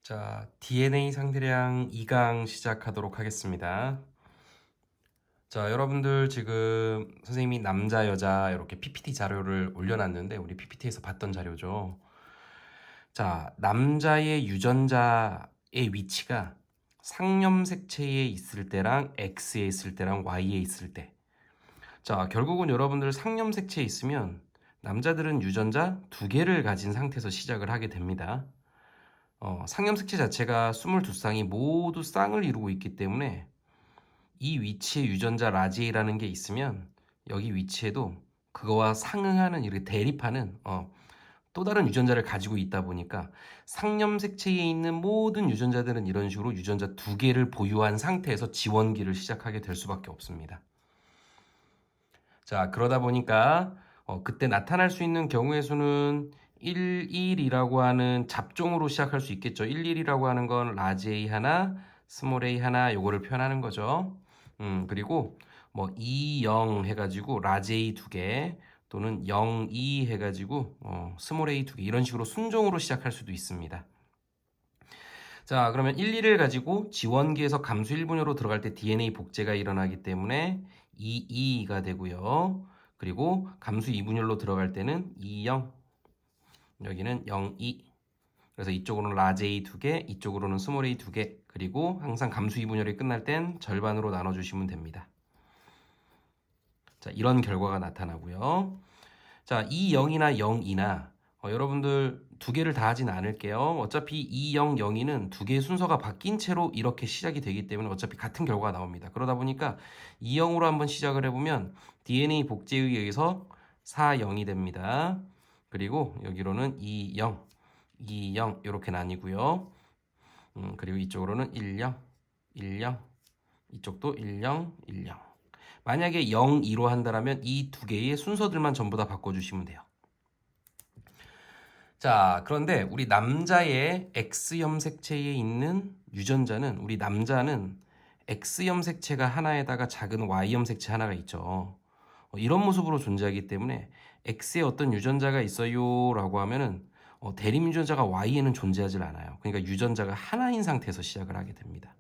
자, DNA 상대량 2강 시작하도록 하겠습니다. 자, 여러분들 지금 선생님이 남자, 여자 이렇게 PPT 자료를 올려놨는데 우리 PPT에서 봤던 자료죠. 자, 남자의 유전자의 위치가 상염색체에 있을 때랑 X에 있을 때랑 Y에 있을 때. 자, 결국은 여러분들 상염색체에 있으면 남자들은 유전자 2개를 가진 상태에서 시작을 하게 됩니다. 상염색체 자체가 22쌍이 모두 쌍을 이루고 있기 때문에 이 위치에 유전자 라지라는 게 있으면 여기 위치에도 그거와 상응하는 이렇게 대립하는 또 다른 유전자를 가지고 있다 보니까 상염색체에 있는 모든 유전자들은 이런 식으로 유전자 2개를 보유한 상태에서 지원기를 시작하게 될 수밖에 없습니다. 자, 그러다 보니까 그때 나타날 수 있는 경우의 수는 11이라고 하는 잡종으로 시작할 수 있겠죠. 11이라고 하는 건 라지 A 하나, 스몰 a 하나 요거를 표현하는 거죠. 그리고 뭐 20 해가지고 라지 A 2개 또는 02 해가지고 스몰 a 2개 이런 식으로 순종으로 시작할 수도 있습니다. 자, 그러면 11을 가지고 지원기에서 감수 1분여로 들어갈 때 DNA 복제가 일어나기 때문에 22가 되고요. 그리고 감수 2분열로 들어갈 때는 20, 여기는 02. 그래서 이쪽으로는 라지 A 2개, 이쪽으로는 스몰 a 2개. 그리고 항상 감수 2분열이 끝날 땐 절반으로 나눠주시면 됩니다. 자, 이런 결과가 나타나고요. 자, 20이나 02나 여러분들 2개를 다 하진 않을게요. 어차피 20, 02는 2개의 순서가 바뀐 채로 이렇게 시작이 되기 때문에 어차피 같은 결과가 나옵니다. 그러다 보니까 20으로 한번 시작을 해보면 DNA 복제에 의해서 40이 됩니다. 그리고 여기로는 20, 20 이렇게 나뉘고요. 그리고 이쪽으로는 10, 10, 이쪽도 10, 10. 만약에 0, 2로 한다면 이 2개의 순서들만 전부 다 바꿔주시면 돼요. 자, 그런데 우리 남자의 X염색체에 있는 유전자는 우리 남자는 X염색체가 하나에다가 작은 Y염색체 하나가 있죠. 이런 모습으로 존재하기 때문에 X에 어떤 유전자가 있어요 라고 하면은 대립 유전자가 Y에는 존재하지 않아요. 그러니까 유전자가 하나인 상태에서 시작을 하게 됩니다.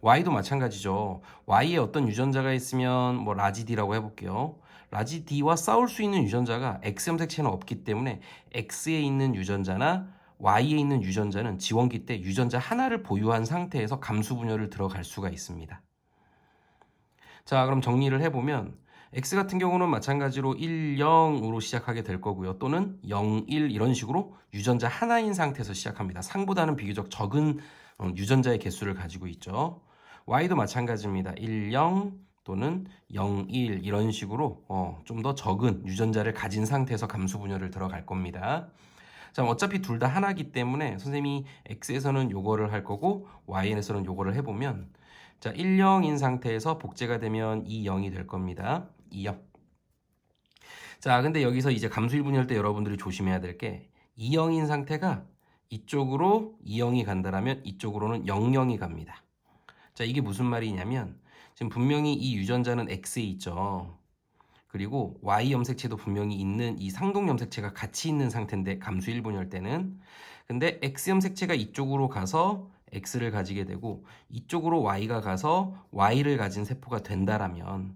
Y도 마찬가지죠. Y에 어떤 유전자가 있으면 뭐 라지 D라고 해볼게요. 라지 D와 싸울 수 있는 유전자가 X염색체는 없기 때문에 X에 있는 유전자나 Y에 있는 유전자는 지원기 때 유전자 하나를 보유한 상태에서 감수 분열을 들어갈 수가 있습니다. 자, 그럼 정리를 해보면 X 같은 경우는 마찬가지로 1, 0으로 시작하게 될 거고요. 또는 0, 1 이런 식으로 유전자 하나인 상태에서 시작합니다. 상보다는 비교적 적은 유전자의 개수를 가지고 있죠. Y도 마찬가지입니다. 1, 0 또는 0, 1 이런 식으로 좀 더 적은 유전자를 가진 상태에서 감수 분열을 들어갈 겁니다. 자, 어차피 둘 다 하나이기 때문에 선생님이 X에서는 요거를 할 거고 Y에서는 요거를 해보면 자, 1, 0인 상태에서 복제가 되면 2, 0이 될 겁니다. 2, 0. 자, 근데 여기서 이제 감수 1분열 때 여러분들이 조심해야 될 게 2, 0인 상태가 이쪽으로 2, 0이 간다라면 이쪽으로는 0, 0이 갑니다. 자, 이게 무슨 말이냐면 지금 분명히 이 유전자는 X에 있죠. 그리고 Y 염색체도 분명히 있는 이 상동 염색체가 같이 있는 상태인데 감수 1분열 때는 근데 X 염색체가 이쪽으로 가서 X를 가지게 되고 이쪽으로 Y가 가서 Y를 가진 세포가 된다라면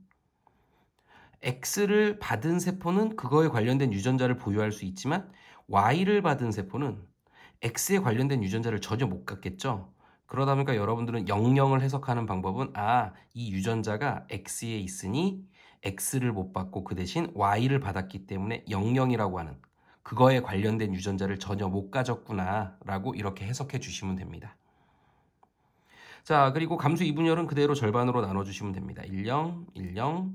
X를 받은 세포는 그거에 관련된 유전자를 보유할 수 있지만 Y를 받은 세포는 X에 관련된 유전자를 전혀 못 갖겠죠. 그러다 보니까 여러분들은 00을 해석하는 방법은 이 유전자가 X에 있으니 X를 못 받고 그 대신 Y를 받았기 때문에 00이라고 하는 그거에 관련된 유전자를 전혀 못 가졌구나 라고 이렇게 해석해 주시면 됩니다. 자, 그리고 감수 2분열은 그대로 절반으로 나눠주시면 됩니다. 10, 10, 00,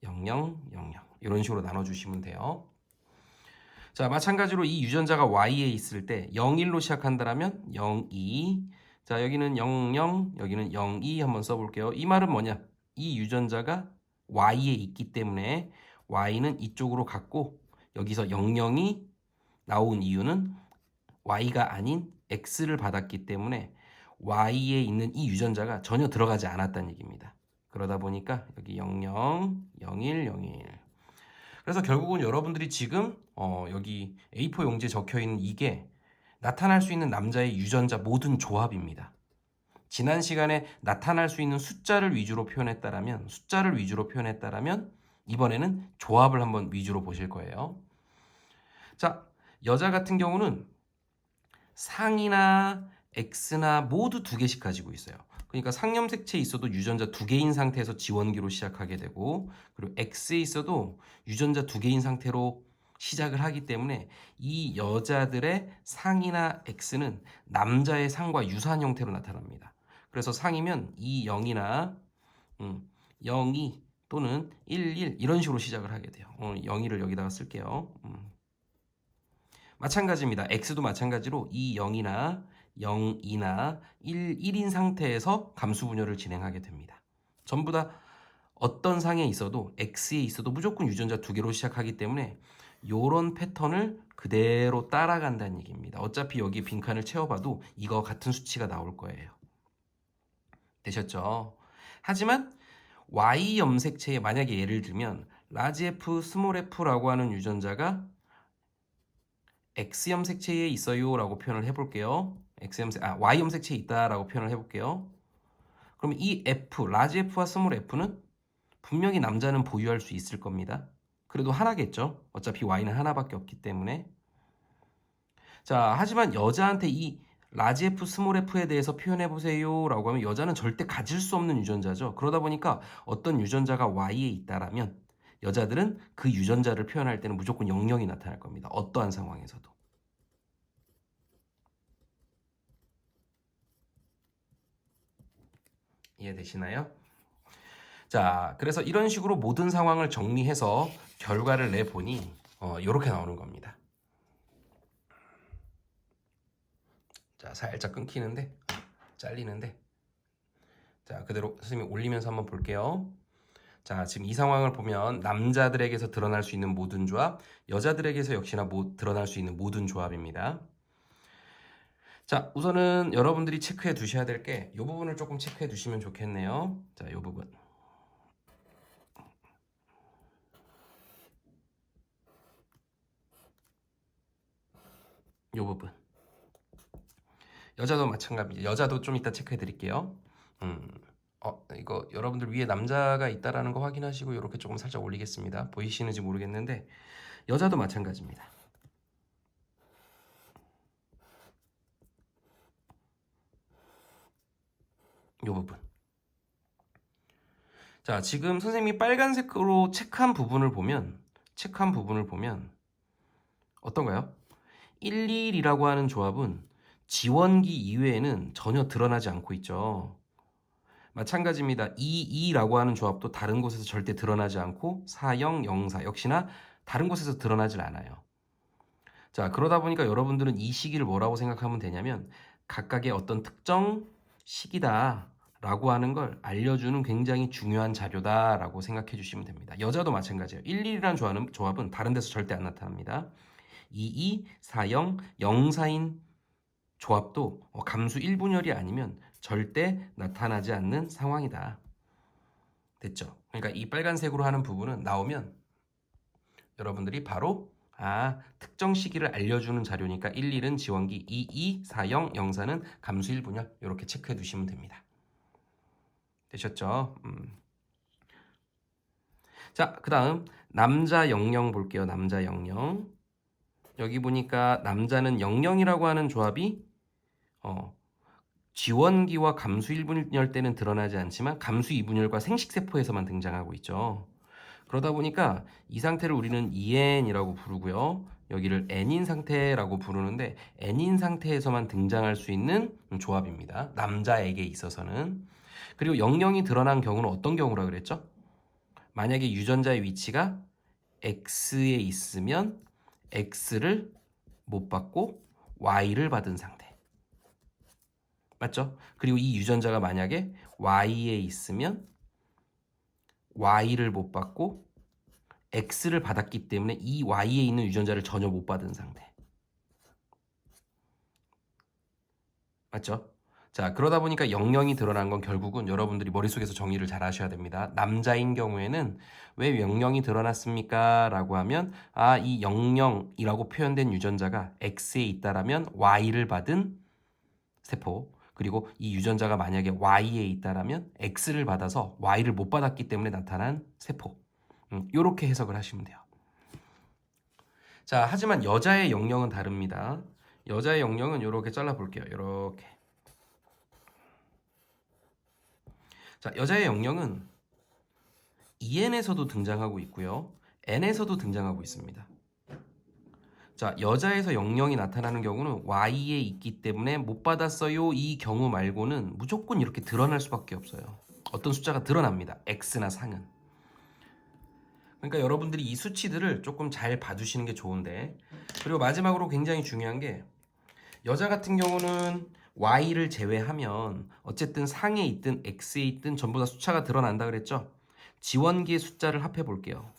00 이런 식으로 나눠주시면 돼요. 자, 마찬가지로 이 유전자가 Y에 있을 때 01로 시작한다면 02. 자, 여기는 00, 여기는 02 한번 써볼게요. 이 말은 뭐냐? 이 유전자가 Y에 있기 때문에 Y는 이쪽으로 갔고 여기서 00이 나온 이유는 Y가 아닌 X를 받았기 때문에 Y에 있는 이 유전자가 전혀 들어가지 않았다는 얘기입니다. 그러다 보니까 여기 00, 01, 01. 그래서 결국은 여러분들이 지금 여기 A4 용지에 적혀 있는 이게 나타날 수 있는 남자의 유전자 모든 조합입니다. 지난 시간에 나타날 수 있는 숫자를 위주로 표현했다라면 이번에는 조합을 한번 위주로 보실 거예요. 자, 여자 같은 경우는 상이나 X나 모두 2개씩 가지고 있어요. 그러니까 상염색체에 있어도 유전자 2개인 상태에서 지원기로 시작하게 되고, 그리고 X에 있어도 유전자 2개인 상태로 시작을 하기 때문에 이 여자들의 상이나 X는 남자의 상과 유사한 형태로 나타납니다. 그래서 상이면 2, 0이나 0, 2 또는 1, 1 이런 식으로 시작을 하게 돼요. 0, 2를 여기다가 쓸게요. 마찬가지입니다. X도 마찬가지로 2, 0이나 0, 2나 1, 1인 상태에서 감수 분열을 진행하게 됩니다. 전부 다 어떤 상에 있어도 X에 있어도 무조건 유전자 2개로 시작하기 때문에 이런 패턴을 그대로 따라간다는 얘기입니다. 어차피 여기 빈칸을 채워봐도 이거 같은 수치가 나올 거예요. 되셨죠? 하지만 Y 염색체에 만약에 예를 들면 라지 F, 스몰 f라고 하는 유전자가 X 염색체에 있어요 라고 표현을 해볼게요. Y 염색체에 있다라고 표현을 해볼게요. 그럼 이 F, 라지 F와 스몰 f는 분명히 남자는 보유할 수 있을 겁니다. 그래도 하나겠죠. 어차피 Y는 하나밖에 없기 때문에. 자, 하지만 여자한테 이 라지 F, 스몰 f에 대해서 표현해보세요 라고 하면 여자는 절대 가질 수 없는 유전자죠. 그러다 보니까 어떤 유전자가 Y에 있다라면 여자들은 그 유전자를 표현할 때는 무조건 00이 나타날 겁니다. 어떠한 상황에서도. 이해되시나요? 자, 그래서 이런 식으로 모든 상황을 정리해서 결과를 내보니 이렇게 나오는 겁니다. 자, 살짝 끊기는데, 잘리는데. 자, 그대로 선생님이 올리면서 한번 볼게요. 자, 지금 이 상황을 보면 남자들에게서 드러날 수 있는 모든 조합, 여자들에게서 역시나 드러날 수 있는 모든 조합입니다. 자, 우선은 여러분들이 체크해 두셔야 될 게 이 부분을 조금 체크해 두시면 좋겠네요. 자, 이 부분. 이 부분. 여자도 마찬가지입니다. 여자도 좀 이따 체크해 드릴게요. 이거 여러분들 위에 남자가 있다라는 거 확인하시고 이렇게 조금 살짝 올리겠습니다. 보이시는지 모르겠는데 여자도 마찬가지입니다. 이 부분. 자, 지금 선생님이 빨간색으로 체크한 부분을 보면 어떤가요? 11이라고 하는 조합은 지원기 이외에는 전혀 드러나지 않고 있죠. 마찬가지입니다. 22라고 하는 조합도 다른 곳에서 절대 드러나지 않고 40, 04 역시나 다른 곳에서 드러나질 않아요. 자, 그러다 보니까 여러분들은 이 시기를 뭐라고 생각하면 되냐면 각각의 어떤 특정 시기다라고 하는 걸 알려주는 굉장히 중요한 자료다라고 생각해 주시면 됩니다. 여자도 마찬가지예요. 11이라는 조합은 다른 데서 절대 안 나타납니다. 22, 40, 04인 조합도 감수 1분열이 아니면 절대 나타나지 않는 상황이다. 됐죠? 그러니까 이 빨간색으로 하는 부분은 나오면 여러분들이 바로 특정 시기를 알려주는 자료니까 11은 지원기, 22, 40, 04는 감수 1분열 이렇게 체크해 두시면 됩니다. 되셨죠? 자, 그 다음 남자 00 볼게요. 남자 00. 여기 보니까 남자는 00이라고 하는 조합이 지원기와 감수 1분열 때는 드러나지 않지만 감수 2분열과 생식세포에서만 등장하고 있죠. 그러다 보니까 이 상태를 우리는 EN이라고 부르고요. 여기를 N인 상태라고 부르는데 N인 상태에서만 등장할 수 있는 조합입니다. 남자에게 있어서는. 그리고 00이 드러난 경우는 어떤 경우라 그랬죠? 만약에 유전자의 위치가 X에 있으면 X를 못 받고 Y를 받은 상태. 맞죠? 그리고 이 유전자가 만약에 Y에 있으면 Y를 못 받고 X를 받았기 때문에 이 Y에 있는 유전자를 전혀 못 받은 상태. 맞죠? 자, 그러다 보니까 영영이 드러난 건 결국은 여러분들이 머릿속에서 정리를 잘 하셔야 됩니다. 남자인 경우에는 왜 영영이 드러났습니까? 라고 하면 이 영영이라고 표현된 유전자가 X에 있다라면 Y를 받은 세포, 그리고 이 유전자가 만약에 Y에 있다라면 X를 받아서 Y를 못 받았기 때문에 나타난 세포. 이렇게 해석을 하시면 돼요. 자, 하지만 여자의 영영은 다릅니다. 여자의 영영은 이렇게 잘라볼게요. 이렇게. 자, 여자의 영영은 EN에서도 등장하고 있고요. N에서도 등장하고 있습니다. 자, 여자에서 영영이 나타나는 경우는 Y에 있기 때문에 못 받았어요. 이 경우 말고는 무조건 이렇게 드러날 수밖에 없어요. 어떤 숫자가 드러납니다. X나 상은. 그러니까 여러분들이 이 수치들을 조금 잘 봐주시는 게 좋은데, 그리고 마지막으로 굉장히 중요한 게 여자 같은 경우는 Y를 제외하면 어쨌든 상에 있든 X에 있든 전부 다 숫자가 드러난다 그랬죠? 지원기의 숫자를 합해 볼게요.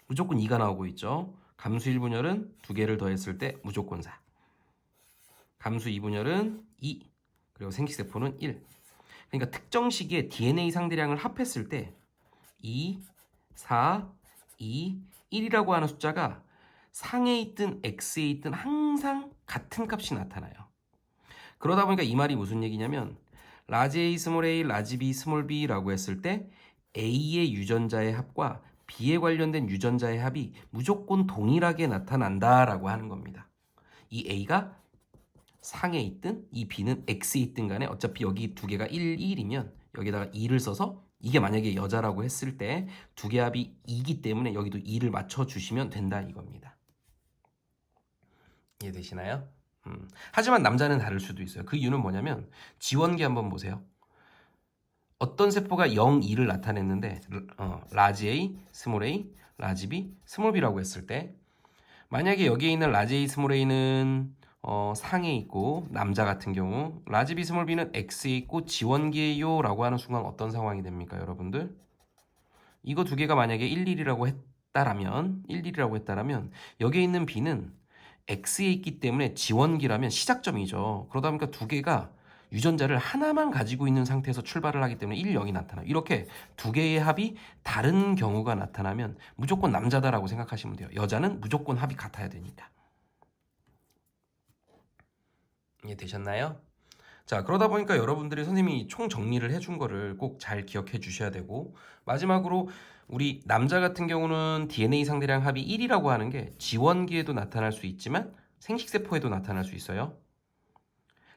무조건 2가 나오고 있죠. 감수 1분열은 2개를 더했을 때 무조건 4. 감수 2분열은 2. 그리고 생식세포는 1. 그러니까 특정 시기에 DNA 상대량을 합했을 때 2, 4, 2, 1이라고 하는 숫자가 상에 있든 X에 있든 항상 같은 값이 나타나요. 그러다 보니까 이 말이 무슨 얘기냐면 라지 A, 스몰 a, 라지 B, 스몰 b라고 했을 때 A의 유전자의 합과 B에 관련된 유전자의 합이 무조건 동일하게 나타난다라고 하는 겁니다. 이 A가 상에 있든 이 B는 X에 있든 간에 어차피 여기 두 개가 1, 1이면 여기다가 2를 써서 이게 만약에 여자라고 했을 때 두 개 합이 2이기 때문에 여기도 2를 맞춰주시면 된다 이겁니다. 이해되시나요? 하지만 남자는 다를 수도 있어요. 그 이유는 뭐냐면 지원기 한번 보세요. 어떤 세포가 0, 2를 나타냈는데 라지 A, 스몰 a, 라지 B, 스몰 b라고 했을 때 만약에 여기에 있는 라지 A, 스몰 a는 상에 있고 남자 같은 경우 라지 B, 스몰 b는 X에 있고 지원기에요 라고 하는 순간 어떤 상황이 됩니까 여러분들? 이거 두 개가 만약에 11이라고 했다라면 여기에 있는 B는 X에 있기 때문에 지원기라면 시작점이죠. 그러다 보니까 두 개가 유전자를 하나만 가지고 있는 상태에서 출발을 하기 때문에 1, 0이 나타나요. 이렇게 두 개의 합이 다른 경우가 나타나면 무조건 남자다라고 생각하시면 돼요. 여자는 무조건 합이 같아야 되니까. 이해되셨나요? 자, 그러다 보니까 여러분들이 선생님이 총 정리를 해준 거를 꼭 잘 기억해 주셔야 되고, 마지막으로 우리 남자 같은 경우는 DNA 상대량 합이 1이라고 하는 게 지원기에도 나타날 수 있지만 생식세포에도 나타날 수 있어요.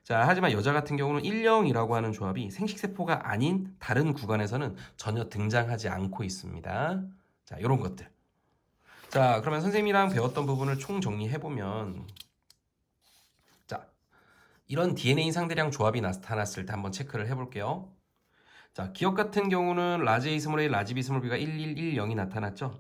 자, 하지만 여자 같은 경우는 1,0이라고 하는 조합이 생식세포가 아닌 다른 구간에서는 전혀 등장하지 않고 있습니다. 자, 이런 것들. 자, 그러면 선생님이랑 배웠던 부분을 총 정리해보면, 자, 이런 DNA 상대량 조합이 나타났을 때 한번 체크를 해볼게요. 자, 기억 같은 경우는 라지 A 스몰 A, 라지 B 스몰 B가 1110이 나타났죠.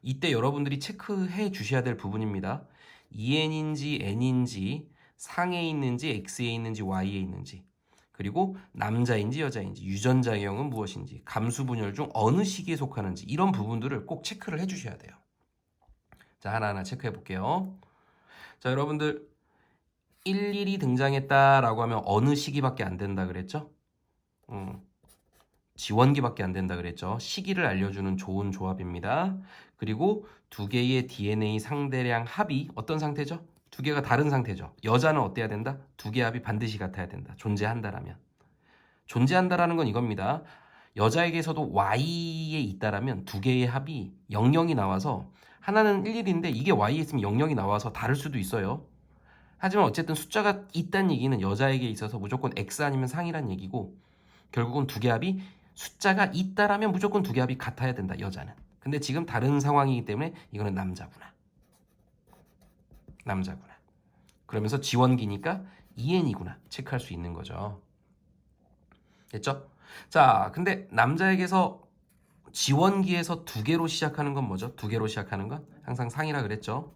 이때 여러분들이 체크해 주셔야 될 부분입니다. EN인지 N인지 상에 있는지 X에 있는지 Y에 있는지 그리고 남자인지 여자인지 유전자의 형은 무엇인지 감수 분열 중 어느 시기에 속하는지 이런 부분들을 꼭 체크를 해 주셔야 돼요. 자, 하나하나 체크해 볼게요. 자, 여러분들 11이 등장했다라고 하면 어느 시기밖에 안 된다 그랬죠? 지원기밖에 안 된다 그랬죠. 시기를 알려주는 좋은 조합입니다. 그리고 두 개의 DNA 상대량 합이 어떤 상태죠? 두 개가 다른 상태죠. 여자는 어때야 된다? 두 개의 합이 반드시 같아야 된다. 존재한다라면. 존재한다라는 건 이겁니다. 여자에게서도 Y에 있다라면 두 개의 합이 00이 나와서 하나는 11인데 이게 Y에 있으면 00이 나와서 다를 수도 있어요. 하지만 어쨌든 숫자가 있다는 얘기는 여자에게 있어서 무조건 X 아니면 상이란 얘기고 결국은 두 개 합이 숫자가 있다라면 무조건 두 개 합이 같아야 된다. 여자는. 근데 지금 다른 상황이기 때문에 이거는 남자구나. 남자구나. 그러면서 지원기니까 EN이구나. 체크할 수 있는 거죠. 됐죠? 자, 근데 남자에게서 지원기에서 두 개로 시작하는 건 뭐죠? 두 개로 시작하는 건 항상 상이라 그랬죠.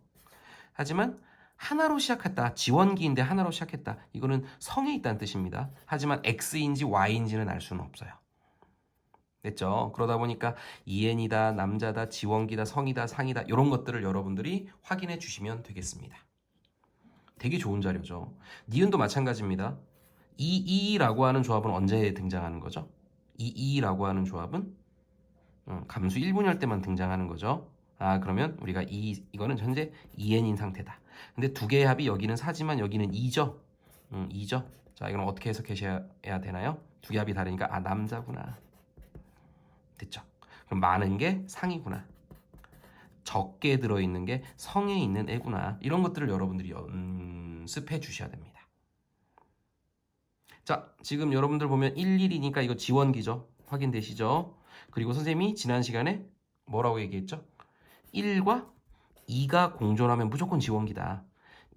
하지만 하나로 시작했다. 지원기인데 하나로 시작했다. 이거는 성에 있다는 뜻입니다. 하지만 X인지 Y인지는 알 수는 없어요. 됐죠? 그러다 보니까 EN이다, 남자다, 지원기다, 성이다, 상이다 이런 것들을 여러분들이 확인해 주시면 되겠습니다. 되게 좋은 자료죠. 니은도 마찬가지입니다. 이라고 하는 조합은 언제 등장하는 거죠? 이라고 하는 조합은 감수 1분열 때만 등장하는 거죠. 그러면 우리가 이거는 현재 2n인 상태다. 근데 두 개의 합이 여기는 4지만 여기는 2죠. 2죠. 자, 이건 어떻게 해석하셔야 되나요? 두 개 합이 다르니까 남자구나. 됐죠? 그럼 많은 게 상이구나. 적게 들어있는 게 성에 있는 애구나. 이런 것들을 여러분들이 연습해 주셔야 됩니다. 자, 지금 여러분들 보면 11이니까 이거 지원기죠. 확인되시죠? 그리고 선생님이 지난 시간에 뭐라고 얘기했죠? 1과 2가 공존하면 무조건 지원기다.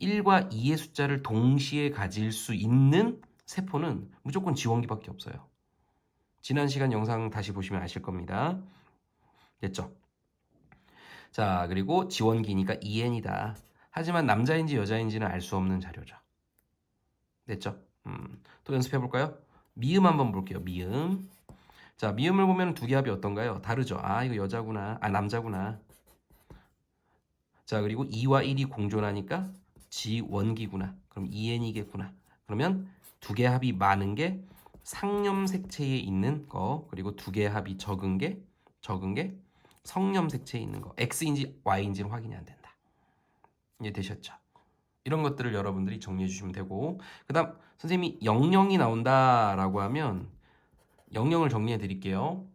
1과 2의 숫자를 동시에 가질 수 있는 세포는 무조건 지원기밖에 없어요. 지난 시간 영상 다시 보시면 아실 겁니다. 됐죠? 자, 그리고 지원기니까 2n이다. 하지만 남자인지 여자인지는 알 수 없는 자료죠. 됐죠? 또 연습해 볼까요? 미음 한번 볼게요. 미음. 자, 미음을 보면 두 개 합이 어떤가요? 다르죠? 이거 여자구나. 남자구나. 자, 그리고 2와 1이 공존하니까 지원기구나. 그럼 2n이겠구나. 그러면 두 개 합이 많은 게 상염색체에 있는 거, 그리고 두 개 합이 적은 게 성염색체에 있는 거. X인지 Y인지는 확인이 안 된다. 이해 되셨죠? 이런 것들을 여러분들이 정리해 주시면 되고, 그 다음 선생님이 00이 나온다라고 하면 00을 정리해 드릴게요.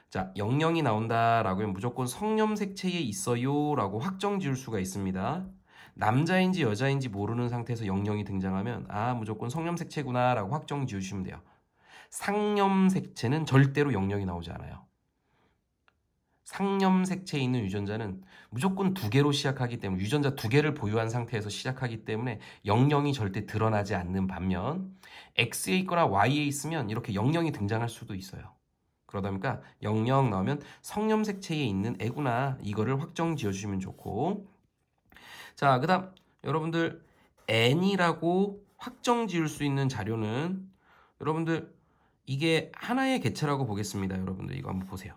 자, 00이 나온다라고 하면 무조건 성염색체에 있어요 라고 확정 지을 수가 있습니다. 남자인지 여자인지 모르는 상태에서 00이 등장하면 무조건 성염색체구나 라고 확정 지으시면 돼요. 상염색체는 절대로 00이 나오지 않아요. 상염색체에 있는 유전자는 무조건 두 개로 시작하기 때문에, 유전자 두 개를 보유한 상태에서 시작하기 때문에 00이 절대 드러나지 않는 반면 X에 있거나 Y에 있으면 이렇게 00이 등장할 수도 있어요. 그러다 보니까 00 나오면 성염색체에 있는 애구나, 이거를 확정 지어주시면 좋고, 자, 그 다음 여러분들 N이라고 확정 지을 수 있는 자료는 여러분들 이게 하나의 개체라고 보겠습니다. 여러분들 이거 한번 보세요.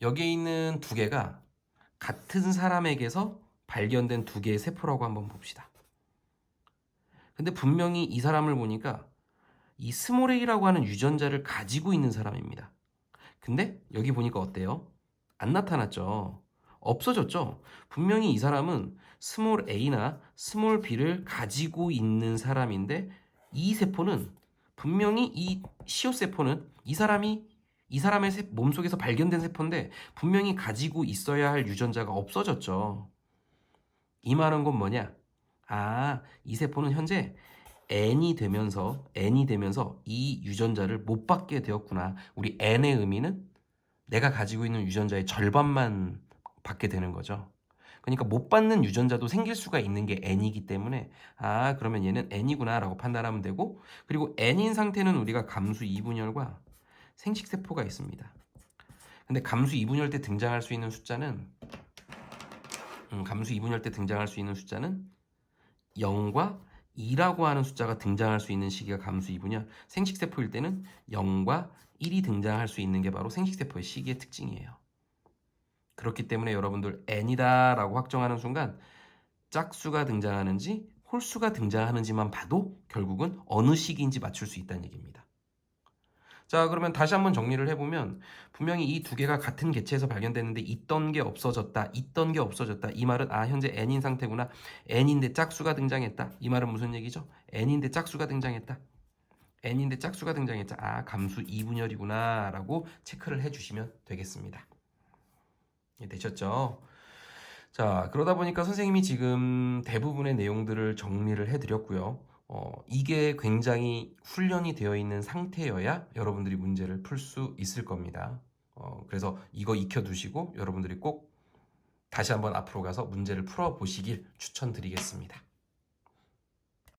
여기에 있는 두 개가 같은 사람에게서 발견된 두 개의 세포라고 한번 봅시다. 근데 분명히 이 사람을 보니까 이 스몰 a라고 하는 유전자를 가지고 있는 사람입니다. 근데 여기 보니까 어때요? 안 나타났죠? 없어졌죠? 분명히 이 사람은 스몰 a나 스몰 b를 가지고 있는 사람인데, 이 세포는 분명히 이 시오 세포는 이 사람의 몸속에서 발견된 세포인데 분명히 가지고 있어야 할 유전자가 없어졌죠. 이 말은 건 뭐냐? 이 세포는 현재 N이 되면서 이 유전자를 못 받게 되었구나. 우리 N의 의미는 내가 가지고 있는 유전자의 절반만 받게 되는 거죠. 그러니까 못 받는 유전자도 생길 수가 있는 게 N이기 때문에 그러면 얘는 N이구나 라고 판단하면 되고, 그리고 N인 상태는 우리가 감수 2분열과 생식세포가 있습니다. 근데 감수 2분열 때 등장할 수 있는 숫자는 0과 2라고 하는 숫자가 등장할 수 있는 시기가 감수 2분열, 생식세포일 때는 0과 1이 등장할 수 있는 게 바로 생식세포의 시기의 특징이에요. 그렇기 때문에 여러분들 N이다 라고 확정하는 순간 짝수가 등장하는지 홀수가 등장하는지만 봐도 결국은 어느 시기인지 맞출 수 있다는 얘기입니다. 자, 그러면 다시 한번 정리를 해보면 분명히 이 두 개가 같은 개체에서 발견됐는데 있던 게 없어졌다. 이 말은 현재 N인 상태구나. N인데 짝수가 등장했다. 이 말은 무슨 얘기죠? N인데 짝수가 등장했다. 감수 2분열이구나 라고 체크를 해주시면 되겠습니다. 되셨죠? 자, 그러다 보니까 선생님이 지금 대부분의 내용들을 정리를 해드렸고요. 이게 굉장히 훈련이 되어 있는 상태여야 여러분들이 문제를 풀 수 있을 겁니다. 그래서 이거 익혀두시고 여러분들이 꼭 다시 한번 앞으로 가서 문제를 풀어보시길 추천드리겠습니다.